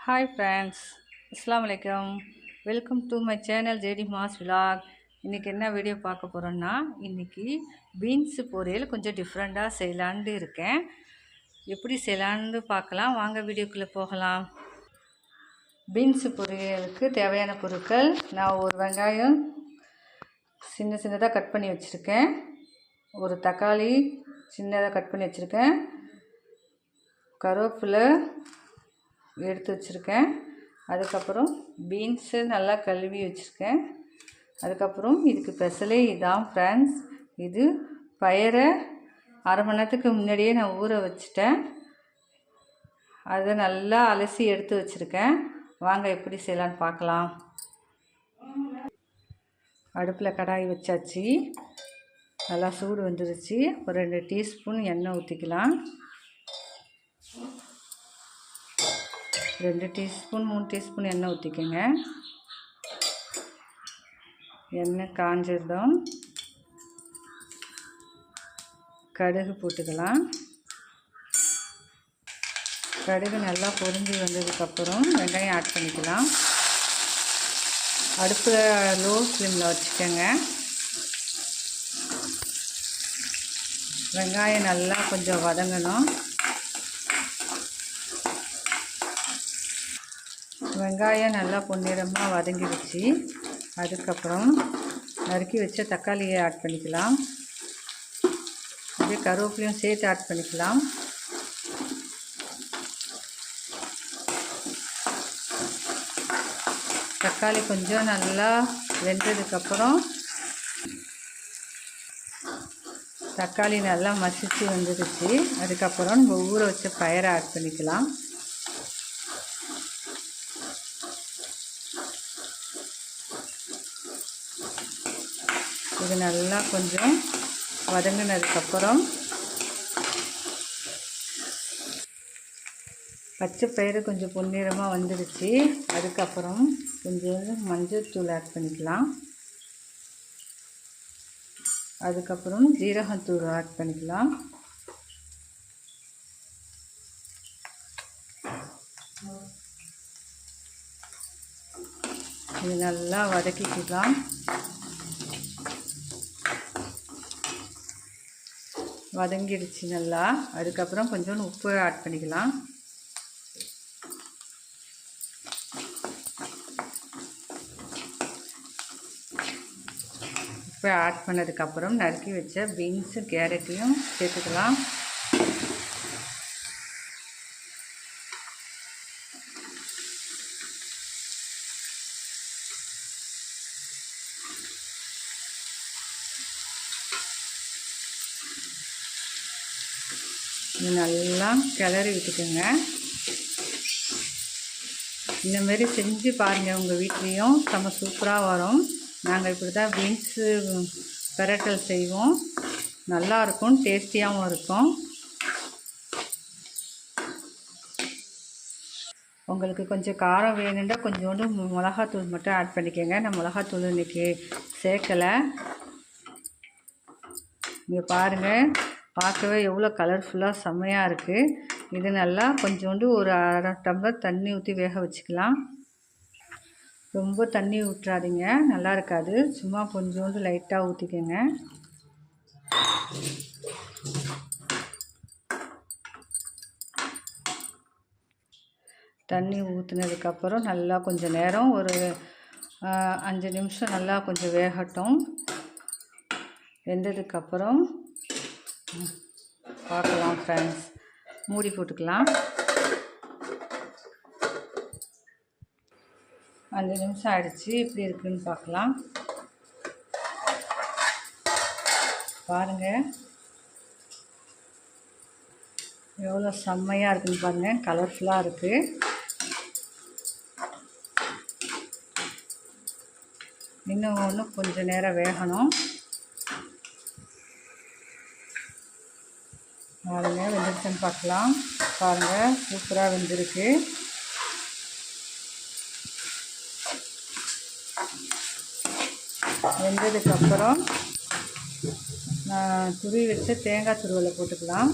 Hi friends, அஸ்ஸலாமு அலைக்கும். Welcome to my channel JD mass vlog. இன்றைக்கி என்ன வீடியோ பார்க்க போகிறோன்னா, இன்றைக்கி பீன்ஸு பொரியல் கொஞ்சம் டிஃப்ரெண்ட்டாக செய்யலான்னு இருக்கேன். எப்படி செய்யலான்னு பார்க்கலாம், வாங்க வீடியோக்குள்ளே போகலாம். பீன்ஸு பொரியலுக்கு தேவையான பொருட்கள்: நான் ஒரு வெங்காயம் சின்னதாக கட் பண்ணி வச்சுருக்கேன், ஒரு தக்காளி சின்னதாக கட் பண்ணி வச்சுருக்கேன், கருவேப்பிலை எடுத்து வச்சுருக்கேன், அதுக்கப்புறம் பீன்ஸு நல்லா கழுவி வச்சுருக்கேன். அதுக்கப்புறம் இதுக்கு ஸ்பெஷலே இதான் ஃப்ரெண்ட்ஸ். இது பயிரை அரை மணி நேரத்துக்கு முன்னாடியே நான் ஊற வச்சுட்டேன், அதை நல்லா அலசி எடுத்து வச்சுருக்கேன். வாங்க எப்படி செய்யலான்னு பார்க்கலாம். அடுப்பில் கடாய் வச்சாச்சு, நல்லா சூடு வந்துருச்சு. ஒரு 2 டீஸ்பூன் எண்ணெய் ஊற்றிக்கலாம். 2 டீஸ்பூன் 3 டீஸ்பூன் எண்ணெய் ஊற்றிக்கோங்க. எண்ணெய் காஞ்சதும் கடுகு போட்டுக்கலாம். கடுகு நல்லா பொரிஞ்சு வந்ததுக்கப்புறம் வெங்காயம் ஆட் பண்ணிக்கலாம். அடுப்பில் லோ ஃப்ளேமில் வச்சுக்கோங்க. வெங்காயம் நல்லா கொஞ்சம் வதங்கணும். வெங்காயம் நல்லா பொன்னிறமாக வதங்கிடுச்சு. அதுக்கப்புறம் நறுக்கி வச்ச தக்காளியை ஆட் பண்ணிக்கலாம். அப்படியே கருவேப்பிலையும் சேர்த்து ஆட் பண்ணிக்கலாம். தக்காளி கொஞ்சம் நல்லா வெந்ததுக்கப்புறம் தக்காளி நல்லா மசிச்சு வந்துடுச்சு. அதுக்கப்புறம் நம்ம ஊற வச்ச பயிரை ஆட் பண்ணிக்கலாம். இது நல்லா கொஞ்சம் வதங்கினதுக்கப்புறம் பச்சை பயிறு கொஞ்சம் பொன்னிறமாக வந்துடுச்சு. அதுக்கப்புறம் கொஞ்சம் மஞ்சள் தூள் ஆட் பண்ணிக்கலாம். அதுக்கப்புறம் ஜீரகத்தூள் ஆட் பண்ணிக்கலாம். இது நல்லா வதக்கிக்கலாம். வதங்கிடுச்சு நல்லா. அதுக்கப்புறம் கொஞ்சம் உப்பு ஆட் பண்ணிக்கலாம். உப்பு ஆட் பண்ணதுக்கப்புறம் நறுக்கி வச்ச பீன்ஸு கேரட்டையும் சேர்த்துக்கலாம். இது நல்லா கிளறி விட்டுக்கோங்க. இந்தமாரி செஞ்சு பாருங்கள், உங்கள் வீட்லேயும் செம்ம சூப்பராக வரும். நாங்கள் இப்படி தான் பீன்ஸு பிரட்டல் செய்வோம். நல்லாயிருக்கும், டேஸ்டியாகவும் இருக்கும். உங்களுக்கு கொஞ்சம் காரம் வேணும்னா கொஞ்சோண்டு மிளகாத்தூள் மட்டும் ஆட் பண்ணிக்கோங்க. நான் மிளகாத்தூள் இன்றைக்கி சேர்க்கலை. இங்கே பாருங்கள், பார்க்கவே எவ்வளோ கலர்ஃபுல்லாக செம்மையாக இருக்குது. இது நல்லா கொஞ்சோண்டு ஒரு அரை டம்ளர் தண்ணி ஊற்றி வேக வச்சுக்கலாம். ரொம்ப தண்ணி ஊற்றாதீங்க, நல்லா இருக்காது. சும்மா கொஞ்சோண்டு லைட்டாக ஊற்றிக்கோங்க. தண்ணி ஊற்றினதுக்கப்புறம் நல்லா கொஞ்சம் நேரம் ஒரு 5 நிமிஷம் நல்லா கொஞ்சம் வேகட்டும். வெந்ததுக்கப்புறம் பார்க்கலாம் ஃப்ரெண்ட்ஸ். மூடி போட்டுக்கலாம். 5 நிமிஷம் ஆகிடுச்சு. எப்படி இருக்குதுன்னு பார்க்கலாம். பாருங்கள் எவ்வளோ செம்மையாக இருக்குதுன்னு பாருங்கள், கலர்ஃபுல்லாக இருக்குது. இன்னும் கொஞ்சம் நேரம் வேகணும். பாருங்கள் வெந்துருச்சுன்னு பார்க்கலாம். பாருங்கள் சூப்பராக வெந்திருக்கு. வெந்ததுக்கப்புறம் நான் துருவி வச்ச தேங்காய் துருவலை போட்டுக்கலாம்.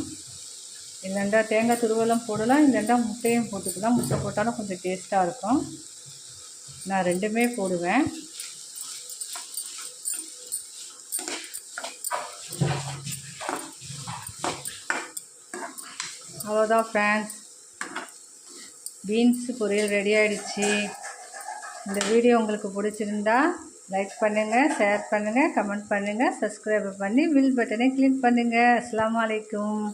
இல்லைண்டா தேங்காய் துருவலும் போடலாம், இல்லைண்டா முட்டையும் போட்டுக்கலாம். முட்டை போட்டாலும் கொஞ்சம் டேஸ்ட்டாக இருக்கும். நான் ரெண்டுமே போடுவேன். அவ்வளோதான் ஃப்ரெண்ட்ஸ், பீன்ஸு பொரியல் ரெடி ஆகிடுச்சு. இந்த வீடியோ உங்களுக்கு பிடிச்சிருந்தா லைக் பண்ணுங்கள், ஷேர் பண்ணுங்கள், கமெண்ட் பண்ணுங்கள், சப்ஸ்கிரைப் பண்ணி பில் பட்டனை கிளிக் பண்ணுங்கள். அஸ்ஸலாமு அலைக்கும்.